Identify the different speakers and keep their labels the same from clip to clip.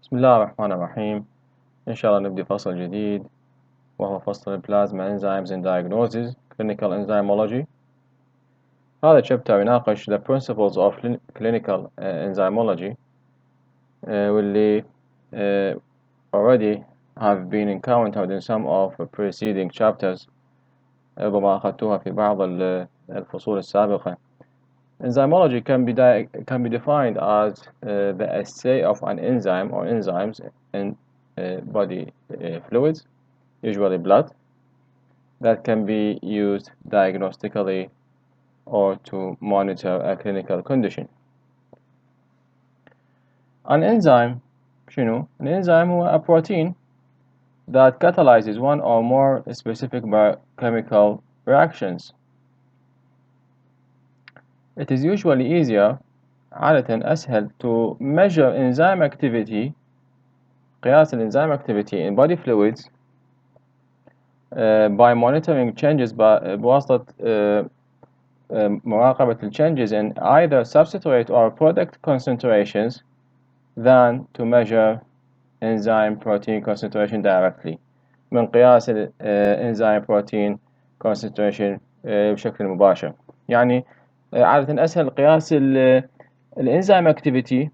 Speaker 1: بسم الله الرحمن الرحيم. إن شاء الله نبدأ فصل جديد وهو فصل Plasma Enzymes and Diagnosis Clinical Enzymology. هذا chapter يناقش the principles of clinical enzymology واللي already have been encountered in some of the preceding chapters. ربما أخذتوها في بعض الفصول السابقة. Enzymology can be defined as the assay of an enzyme or enzymes in body fluids, usually blood, that can be used diagnostically or to monitor a clinical condition. An enzyme شنو؟ An enzyme هو a protein that catalyzes one or more specific biochemical reactions. It is usually easier عادة أسهل to measure enzyme activity قياس الانزيم activity in body fluids by monitoring changes بواسطة مراقبة ال changes in either substrate or product concentrations than to measure enzyme protein concentration directly من قياس enzyme protein concentration بشكل مباشر. يعني عادة أسهل قياس الانزيم activity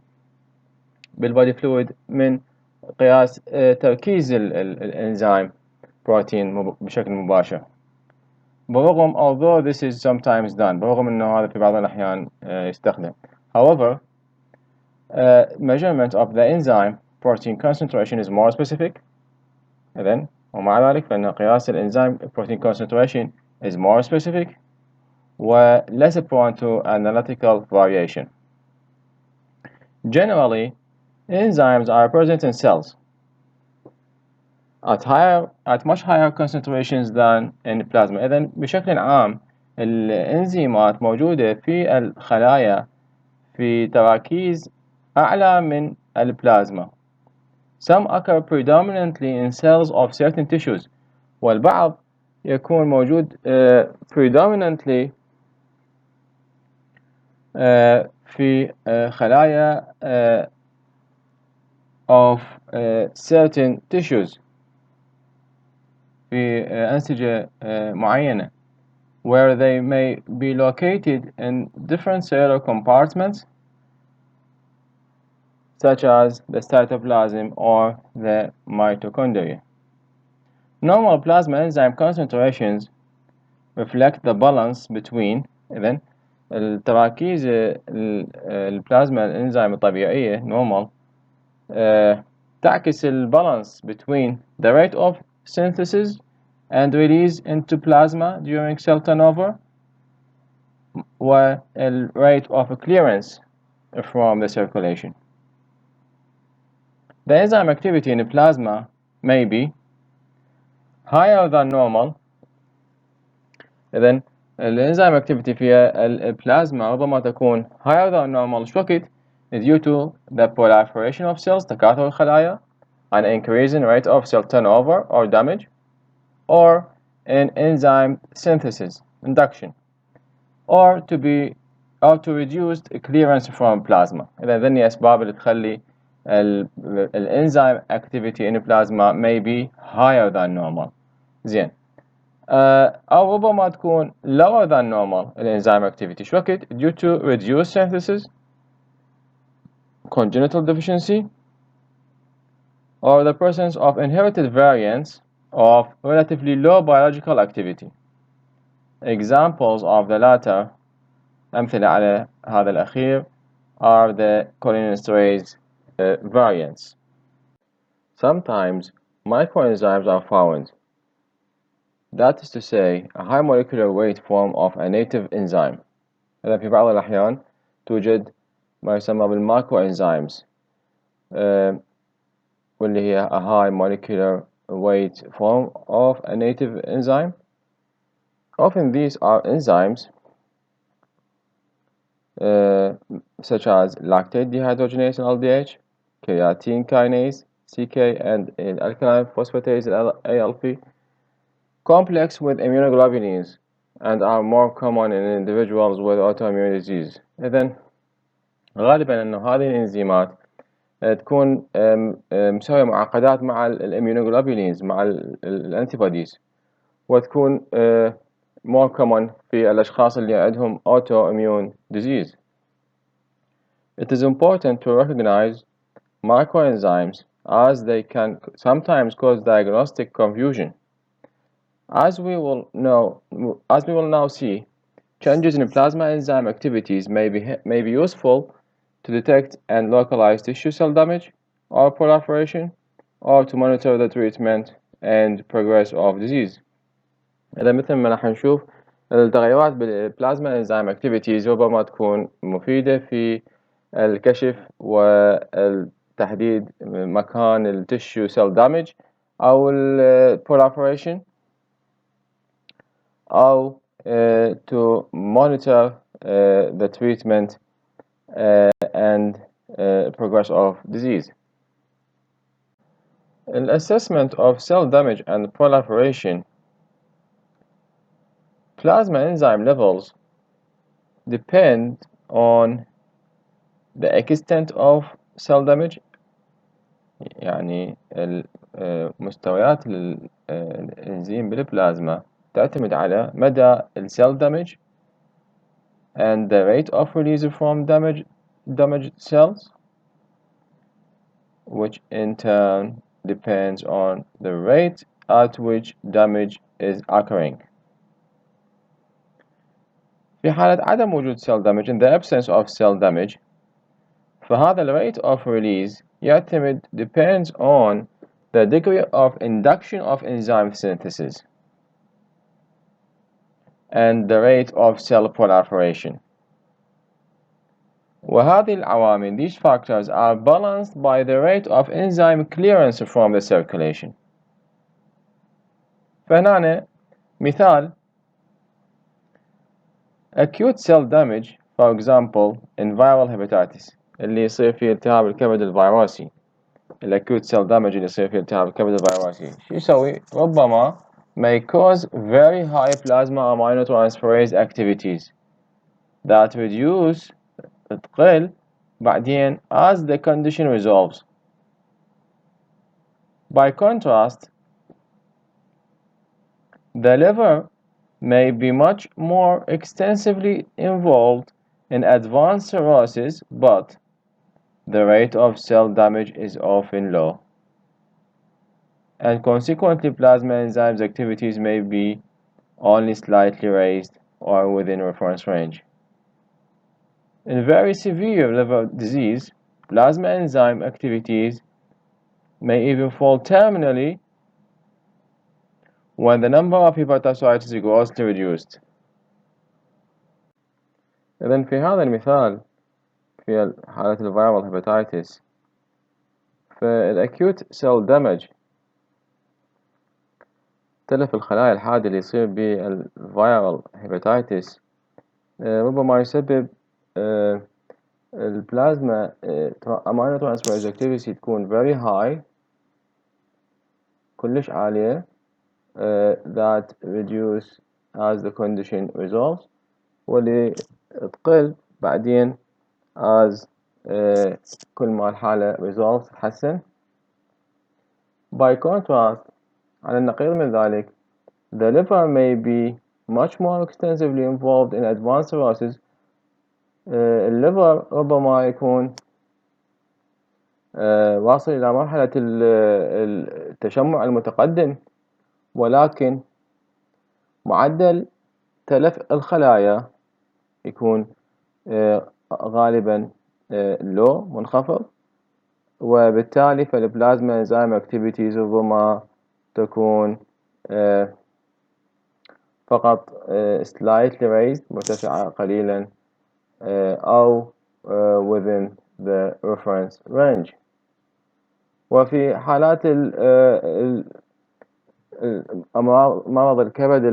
Speaker 1: بالبودي فلويد من قياس تركيز الانزيم بروتين بشكل مباشر. برغم although this is sometimes done برغم انه هذا في بعض الاحيان يستخدم. However, measurement of the enzyme protein concentration is more specific. إذن ومع ذلك فإن قياس الانزيم protein concentration is more specific و less prone to analytical variation. Generally, enzymes are present in cells at much higher concentrations than in plasma. إذن بشكل عام الإنزيمات موجودة في الخلايا في تراكيز أعلى من البلازما. Some occur predominantly in cells of certain tissues. والبعض يكون موجود predominantly في خلايا of certain tissues في أنسجة معينة where they may be located in different cellular compartments such as the cytoplasm or the mitochondria. Normal plasma enzyme concentrations reflect the balance between إذن التراكيز البلازما الانزيم الطبيعية normal تعكس البالانس between the rate of synthesis and release into plasma during cell turnover and rate of clearance from the circulation. The enzyme activity in plasma may be higher than normal. إذن الانزيم activity في البلازما ربما تكون higher than normal شوكت due to the proliferation of cells تكاثر الخلايا, an increase in rate of cell turnover or damage, or in enzyme synthesis induction, or to reduce clearance from plasma. إذا ذني أسباب اللي تخلي الانزيم activity in plasma may be higher than normal. زين. أو ربما تكون lower than normal الانزيم activity شوكت due to reduced synthesis, congenital deficiency, or the presence of inherited variants of relatively low biological activity. Examples of the latter أمثلة على هذا الأخير are the Cholinesterase variants. Sometimes microenzymes are found, that is to say a high molecular weight form of a native enzyme. إذا في بعض الأحيان توجد ما يسمى بالمايكروenzymes واللي هي a high molecular weight form of a native enzyme. Often these are enzymes such as lactate dehydrogenase and LDH, creatine kinase CK, and alkaline phosphatase ALP, complex with immunoglobulins, and are more common in individuals with autoimmune disease. إذن غالبا أن هذه الإنزيمات تكون مسوية معقدات مع الاميونوجلوبولينز مع الانتيبوديز، وتكون more common في الأشخاص اللي عندهم autoimmune disease. It is important to recognize microenzymes as they can sometimes cause diagnostic confusion. As we will now see, changes in plasma enzyme activities may be useful to detect and localize tissue cell damage or proliferation, or to monitor the treatment and progress of disease. إذا مثل ما راح نشوف التغيرات بالبلازما انزيم اكتيفيتيز ربما تكون مفيدة في الكشف وتحديد مكان التشيو سيل دامج أو البروليفريشن، أو to monitor the treatment and progress of disease. An assessment of cell damage and proliferation. Plasma enzyme levels depend on the extent of cell damage، يعني مستويات الإنزيم بالبلازما تعتمد على مدى cell damage and the rate of release from damaged cells, which in turn depends on the rate at which damage is occurring. في حالة عدم وجود cell damage, in the absence of cell damage، فهذا rate of release depends on the degree of induction of enzyme synthesis and the rate of cell proliferation. وهذه العوامل, these factors, are balanced by the rate of enzyme clearance from the circulation. فهنا مثال acute cell damage, for example in viral hepatitis اللي يصير فيه التهاب الكبد الفيروسي. acute cell damage اللي يصير فيه التهاب الكبد الفيروسي شو يسوي؟ ربما may cause very high plasma aminotransferase activities that reduce تقل بعدين as the condition resolves. By contrast, the liver may be much more extensively involved in advanced cirrhosis, but the rate of cell damage is often low, and consequently plasma enzymes activities may be only slightly raised or within reference range. In very severe liver disease, plasma enzyme activities may even fall terminally when the number of hepatocytes is grossly reduced. إذن في هذا المثال في حالة الفيرال hepatitis، فالacute cell damage تلف الخلايا الحادة اللي يصير بالفيرال hepatitis ربما يسبب البلازما aminotransferase activity تكون very high كلش عالية that reduce as the condition resolves، واللي تقل بعدين as كل ما الحالة resolves تحسن. By contrast، على النقيض من ذلك، the liver may be much more extensively involved in advanced cirrhosis. الليفر ربما يكون واصل إلى مرحلة التشمع المتقدم، ولكن معدل تلف الخلايا يكون غالبا low منخفض، وبالتالي فالبلازما انزيم activities ربما تكون فقط slightly raised مرتفعة قليلا أو within the reference range. وفي حالات مرض الكبد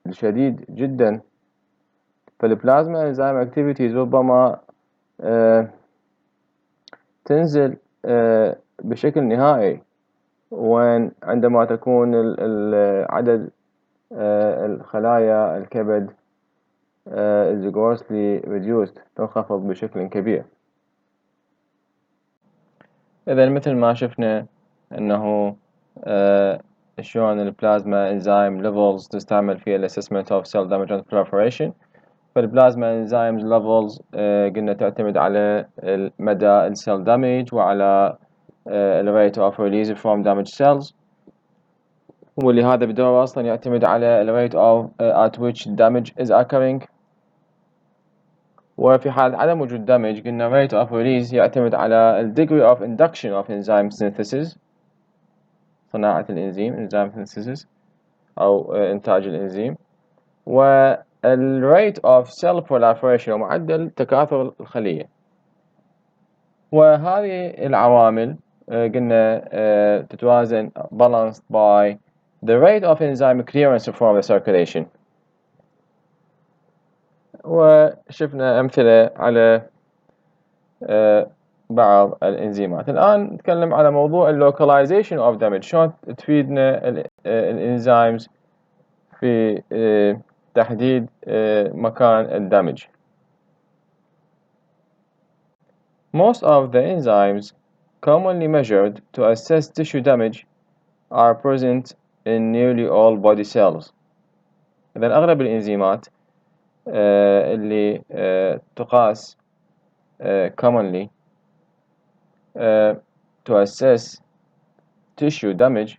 Speaker 1: الشديد جدا، فالبلازما enzyme activities ربما تنزل بشكل نهائي عندما تكون عدد الخلايا الكبد is grossly reduced، تنخفض بشكل كبير. إذا مثل ما شفنا أنه شلون البلازما انزيم ليفلز تستعمل في الاسسمنت اوف سيل دامج اند proliferation. فالبلازما انزيم ليفلز قلنا تعتمد على مدى السيل دامج وعلى الريت اوف ريليز from damaged cells، واللي هذا بدوره اصلا يعتمد على الريت اوف at which damage is occurring. وفي حال عدم وجود damage قلنا rate of release يعتمد على ال degree of induction of enzyme synthesis، صناعة الإنزيم enzyme synthesis أو إنتاج الإنزيم، والrate of cell proliferation ومعدل تكاثر الخلية. وهذه العوامل قلنا تتوازن balanced by the rate of enzyme clearance from the circulation. وشفنا أمثلة على بعض الإنزيمات. الآن نتكلم على موضوع localization of damage، شلون تفيدنا الإنزيمز في تحديد مكان الدمج. Most of the enzymes commonly measured to assess tissue damage are present in nearly all body cells. إذن أغلب الإنزيمات اللي تقاس commonly to assess tissue damage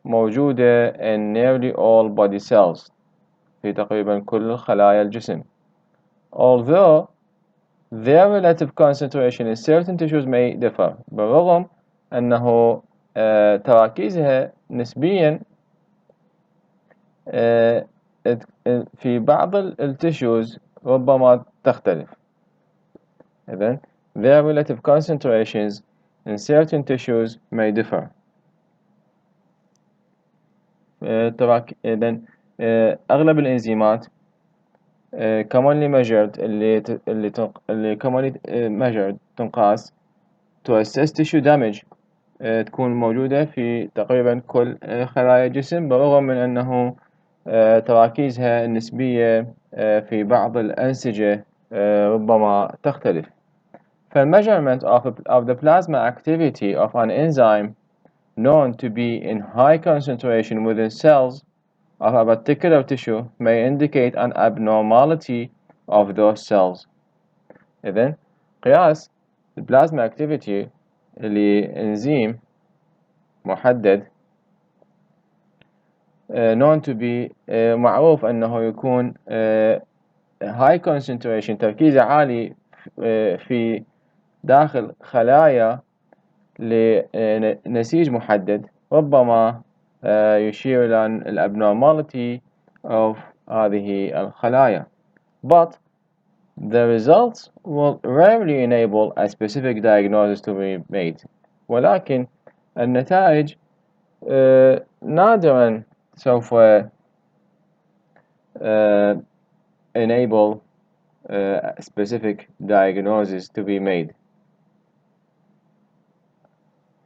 Speaker 1: موجودة in nearly all body cells، في تقريبا كل خلايا الجسم. Although their relative concentration in certain tissues may differ، بالرغم أنه تراكيزها نسبيا في بعض التشوز ربما تختلف. إذن their relative concentrations in certain tissues may differ. إذن أغلب الإنزيمات commonly measured اللي commonly measured تنقاس to assess tissue damage تكون موجودة في تقريبا كل خلايا الجسم، بالرغم من أنه تراكيزها النسبية في بعض الأنسجة ربما تختلف. فالmeasurement of the plasma activity of an enzyme known to be in high concentration within cells of a particular tissue may indicate an abnormality of those cells. إذن قياس البلازما activity لإنزيم محدد known to be معروف أنه يكون high concentration تركيزه عالي في داخل خلايا لنسيج محدد، ربما يشير إلى الابنورماليتي of هذه الخلايا. But the results will rarely enable a specific diagnosis to be made. ولكن النتائج نادرا سوف enable a specific diagnosis to be made.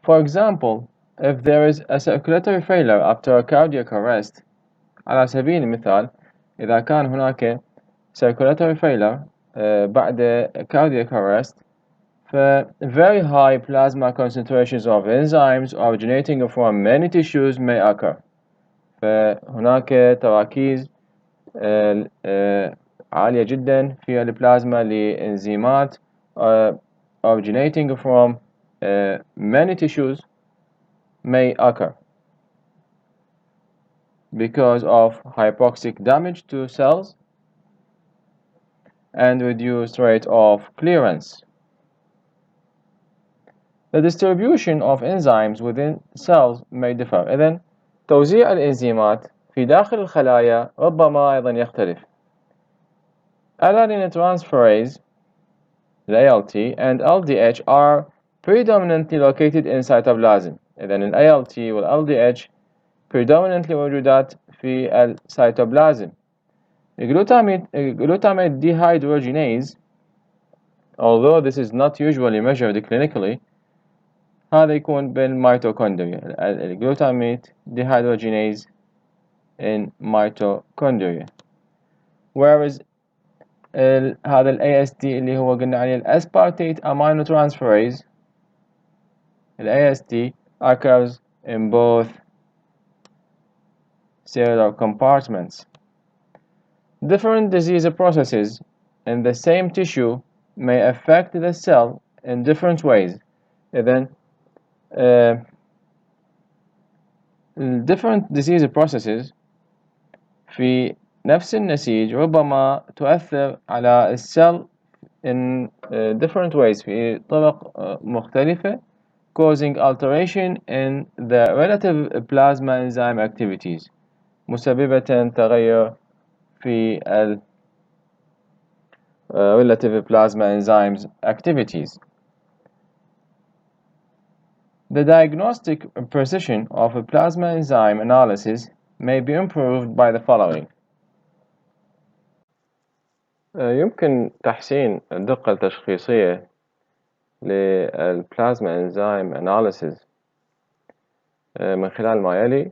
Speaker 1: For example, if there is a circulatory failure after a cardiac arrest، على سبيل المثال إذا كان هناك circulatory failure بعد cardiac arrest، very high plasma concentrations of enzymes originating from many tissues may occur. فهناك تراكيز عالية جدا في البلازما لإنزيمات originating from many tissues may occur because of hypoxic damage to cells and reduced rate of clearance. The distribution of enzymes within cells may differ. إذن توزيع الإنزيمات في داخل الخلايا ربما أيضا يختلف. Cholinesterase ALT and LDH are predominantly located in cytoplasm. إذن ال ALT وال LDH predominantly موجودات في الcytoplasm. Glutamate dehydrogenase, although this is not usually measured clinically، هذا يكون بالميتوكوندريا. الجلوتاميت dehydrogenase in mitochondria. Whereas هذا ال AST اللي هو قلنا عليه الاسبارتيت aminotransferase AST occurs in both cellular compartments. Different disease processes in the same tissue may affect the cell in different ways. إذن different disease processes في نفس النسيج ربما تؤثر على السل in different ways في طرق مختلفة causing alteration in the relative plasma enzyme activities مسببة تغير في ال relative plasma enzymes activities. The diagnostic precision of a plasma enzyme analysis may be improved by the following. يمكن تحسين الدقة التشخيصية للبلازما انزيم analysis من خلال ما يلي: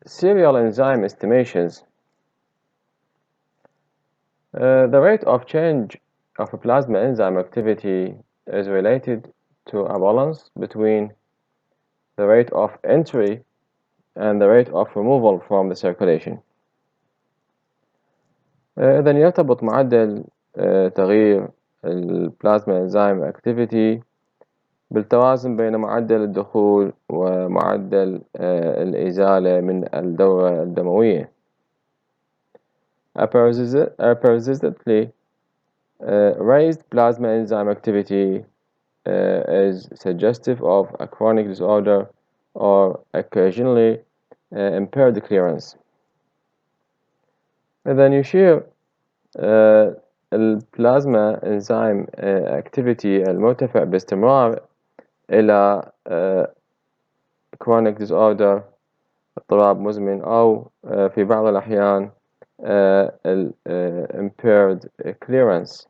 Speaker 1: serial enzyme estimations. The rate of change of a plasma enzyme activity is related to a balance between the rate of entry and the rate of removal from the circulation. إذن يرتبط معدل تغيير البلازما انزيم activity بالتوازن بين معدل الدخول ومعدل الإزالة من الدورة الدموية. A persistently raised plasma enzyme activity is suggestive of a chronic disorder or occasionally impaired clearance. إذن يشير البلازما enzyme activity المرتفع باستمرار إلى chronic disorder اضطراب مزمن أو في بعض الأحيان impaired clearance.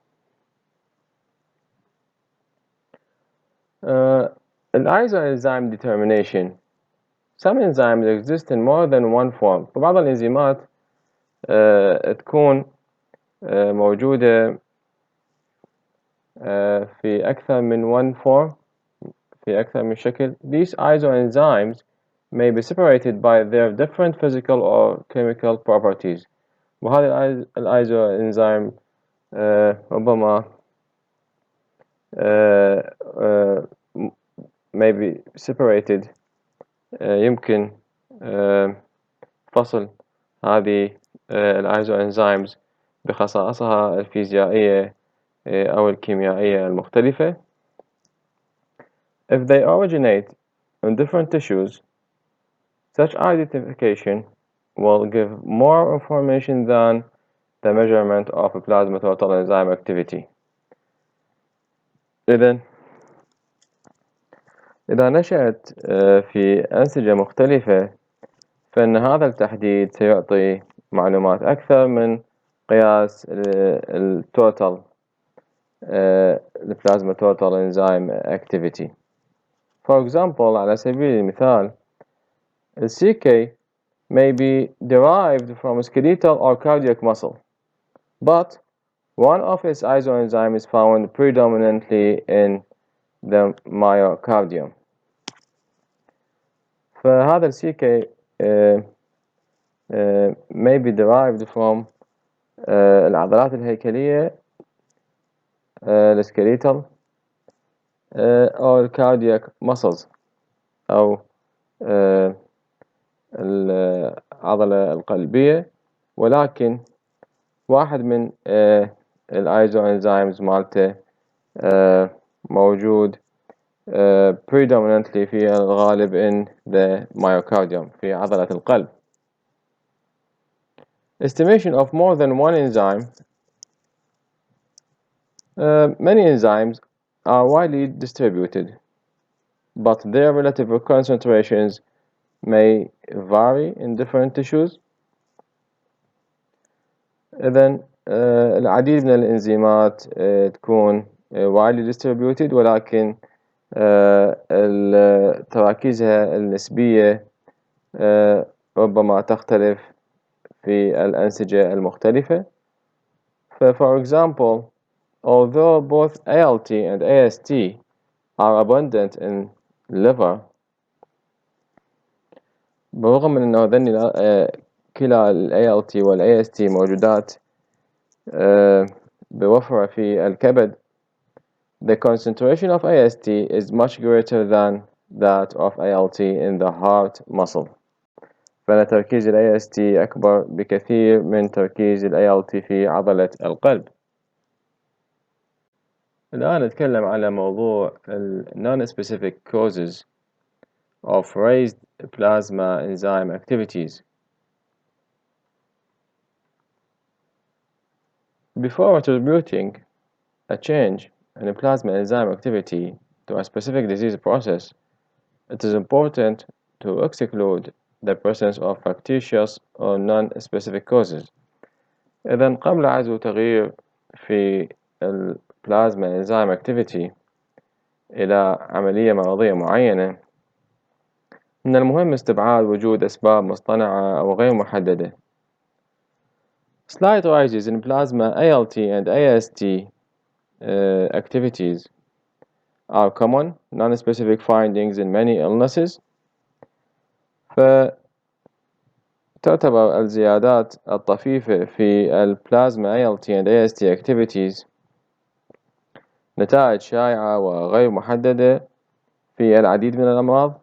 Speaker 1: Enzyme determination. Some enzymes exist in more than one form. بعض الإنزيمات تكون موجودة في أكثر من one form في أكثر من شكل. These isoenzymes may be separated by their different physical or chemical properties. وهذه الايزوانزيم ربما may be separated يمكن فصل هذه الايزوانزيمز بخصائصها الفيزيائية أو الكيميائية المختلفة. If they originate in different tissues, such identification will give more information than the measurement of a plasma total enzyme activity. إذا نشأت في أنسجة مختلفة فإن هذا التحديد سيعطي معلومات أكثر من قياس التوتال البلازما total enzyme activity. For example, على سبيل المثال, the CK may be derived from skeletal or cardiac muscle, but one of its isoenzymes is found predominantly in the myocardium. فهذا CK may be derived from العضلات الهيكلية الskeletal أو cardiac muscles أو العضلة القلبية، ولكن واحد من الايزوانزيمز مالته موجود predominantly في الغالب in the myocardium في عضلة القلب. Estimation of more than one enzyme. Many enzymes are widely distributed, but their relative concentrations may vary in different tissues. إذن العديد من الإنزيمات تكون widely distributed، ولكن تراكيزها النسبية ربما تختلف في الأنسجة المختلفة. For example, although both ALT and AST are abundant in liver. بالرغم من أنه هذني كلا ال ALT وال AST موجودات بوفرة في الكبد, the concentration of AST is much greater than that of ALT in the heart muscle. فإن تركيز ال AST أكبر بكثير من تركيز ال ALT في عضلة القلب. الآن نتكلم على موضوع ال non-specific causes of raised plasma enzyme activities. Before attributing a change in a plasma enzyme activity to a specific disease process, it is important to exclude the presence of factitious or non-specific causes. إذن قبل عزو تغيير في البلازما enzyme activity إلى عملية مرضية معينة, من المهم استبعاد وجود أسباب مصطنعة أو غير محددة. Slight rises in plasma ALT and AST activities are common non-specific findings in many illnesses. فتعتبر الزيادات الطفيفة في البلازما ALT and AST activities نتائج شائعة وغير محددة في العديد من الأمراض.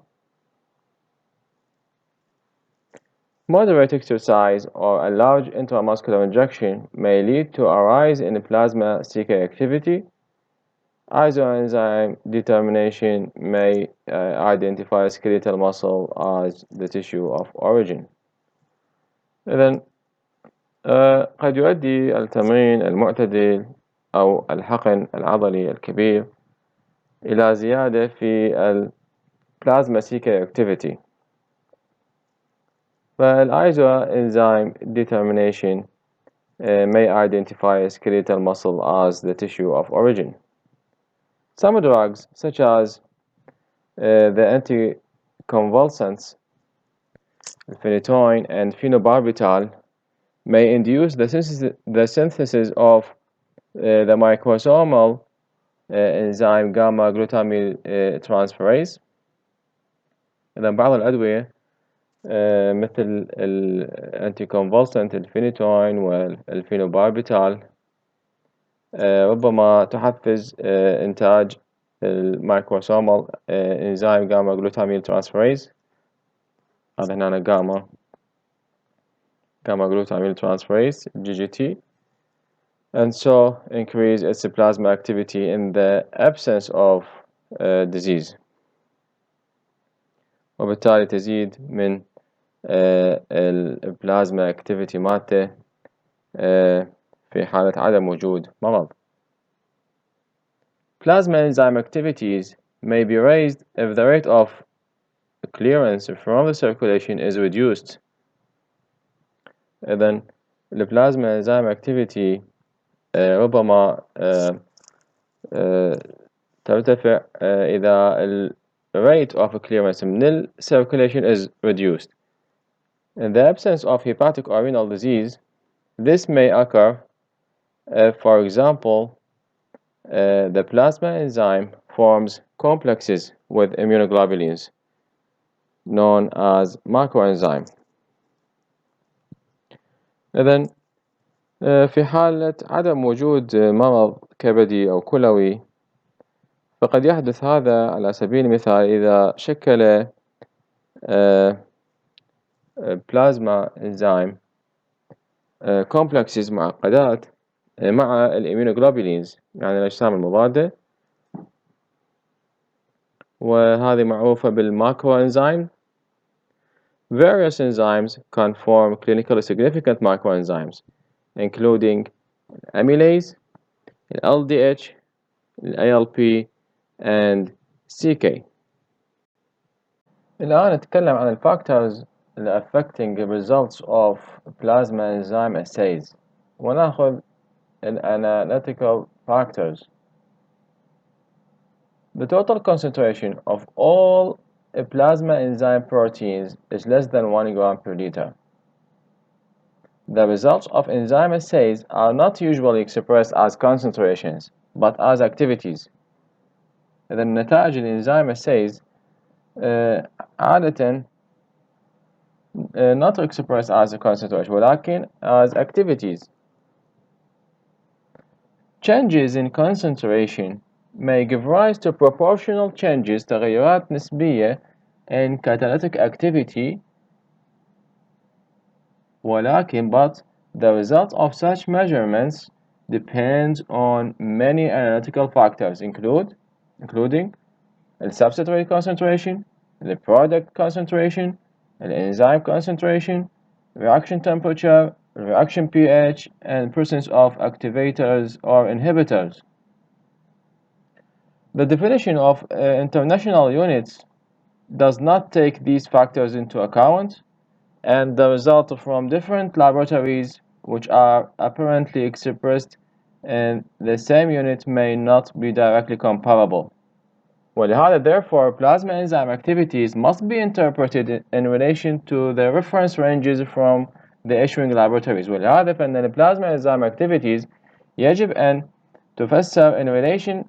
Speaker 1: Moderate exercise or a large intramuscular injection may lead to a rise in plasma CK activity. Enzyme determination may identify skeletal muscle as the tissue of origin. إذن قد يؤدي التمرين المعتدل أو الحقن العضلي الكبير إلى زيادة في البلازما CK activity. Enzyme determination may identify skeletal muscle as the tissue of origin. Some drugs, such as the anticonvulsants, phenytoin and phenobarbital, may induce the synthesis of the microsomal enzyme gamma glutamyl transferase. إذن بعض الأدوية مثل الانتيكونفولسنت الفينيتوين والفينوباربيتال ربما تحفز إنتاج المايكروسومال إنزيم جاما جلوتاميل ترانسفيريز. هذا هنا جاما glutamyl transferase GGT, and so increase its plasma activity in the absence of disease. وبالتالي تزيد من البلازما activity مالته في حالة عدم وجود مرض. Plasma enzyme activities may be raised if the rate of clearance from the circulation is reduced. إذن البلازما enzyme activity ربما ترتفع إذا the rate of clearance من the circulation is reduced. In the absence of hepatic or renal disease, this may occur if, for example, the plasma enzyme forms complexes with immunoglobulins known as macroenzyme. إذن في حالة عدم وجود مرض كبدي أو كلوي فقد يحدث هذا على سبيل المثال إذا شكل بلازما انزيم كومبلكسز معقدات مع الاميونوجلوبولينز يعني الأجسام المضادة، وهذه معروفة بالماكرو انزيم. Various enzymes can form clinically significant microenzymes including amylase, LDH, ALP and CK. الآن نتكلم عن factors affecting the results of plasma enzyme assays ونأخذ analytical factors. The total concentration of all plasma enzyme proteins is less than 1 gram per liter. The results of enzyme assays are not usually expressed as concentrations, but as activities. إذا نتائج الإنزيم Assays عادة not expressed as a concentration ولكن as activities. Changes in concentration may give rise to proportional changes تغيرات نسبية in catalytic activity ولكن but the result of such measurements depends on many analytical factors including the substrate concentration, the product concentration, the enzyme concentration, reaction temperature, reaction pH, and presence of activators or inhibitors. The definition of international units does not take these factors into account, and the result from different laboratories which are apparently expressed in the same unit may not be directly comparable. ولهذا therefore plasma enzyme activities must be interpreted in relation to the reference ranges from the issuing laboratories. ولهذا فإن البلازما enzyme activities يجب أن تفسر in relation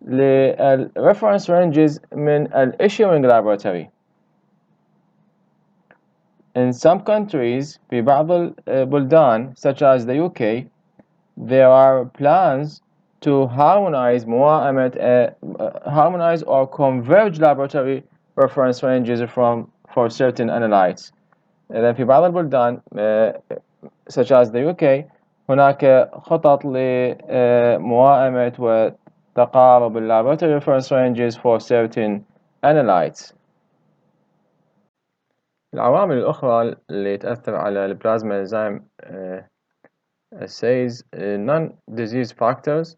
Speaker 1: للreference ranges من issuing laboratory. In some countries في بعض البلدان such as the UK there are plans to harmonize or converge laboratory reference ranges for certain analytes. إذا في بعض البلدان such as the UK هناك خطط لموائمة وتقارب laboratory reference ranges for certain analytes. العوامل الأخرى اللي تأثر على البلازما enzyme Assays non-disease factors.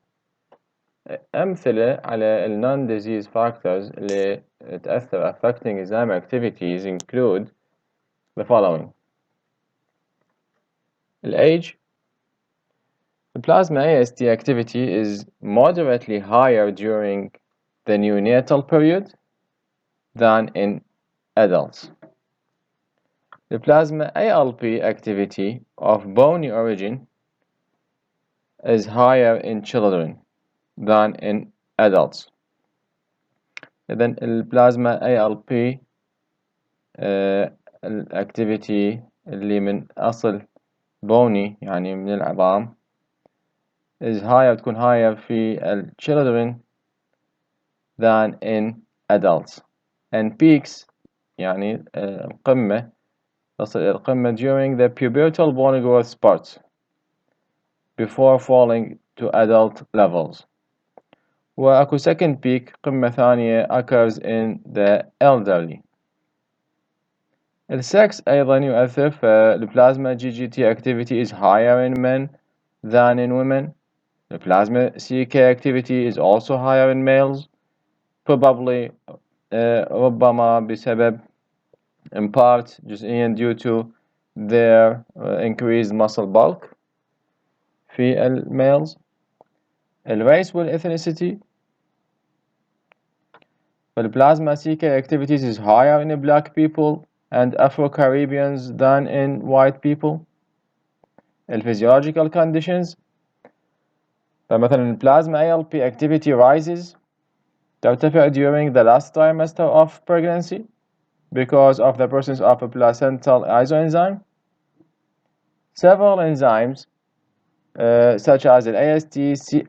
Speaker 1: أمثلة على non-disease factors اللي تأثر affecting enzyme activities include the following. Age. The plasma AST activity is moderately higher during the neonatal period than in adults. The plasma ALP activity of bony origin is higher in children than in adults. إذن البلازما ALP الأكتيفيتي اللي من أصل بوني يعني من العظام is higher تكون higher في children than in adults, and peaks يعني القمة تصل إلى القمة during the pubertal bone growth spurts before falling to adult levels. وأكو second peak قمة ثانية occurs in the elderly. السكس أيضا يؤثر فالبلازما GGT activity is higher in men than in women. The plasma CK activity is also higher in males, probably ربما بسبب in part جزئيا due to their increased muscle bulk في males. الrace والethnicity. The plasma CK activities is higher in black people and Afro-Caribbeans than in white people. Physiological conditions. فمثلا plasma ALP activity rises ترتفع during the last trimester of pregnancy because of the presence of a placental isoenzyme. Several enzymes such as AST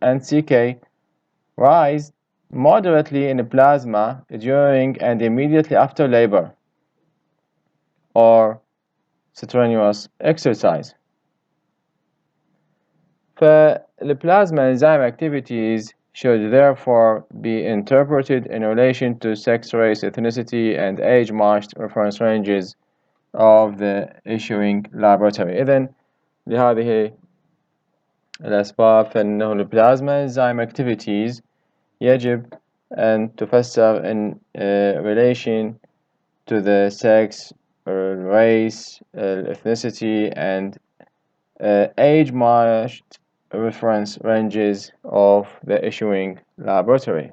Speaker 1: and CK rise moderately in plasma during and immediately after labor or strenuous exercise. The plasma enzyme activities should therefore be interpreted in relation to sex, race, ethnicity, and age-matched reference ranges of the issuing laboratory. إذن لهذه الأسباب فإنه البلازما enzyme activities يجب أن تفسر in relation to the sex, race, ethnicity, and age-matched reference ranges of the issuing laboratory.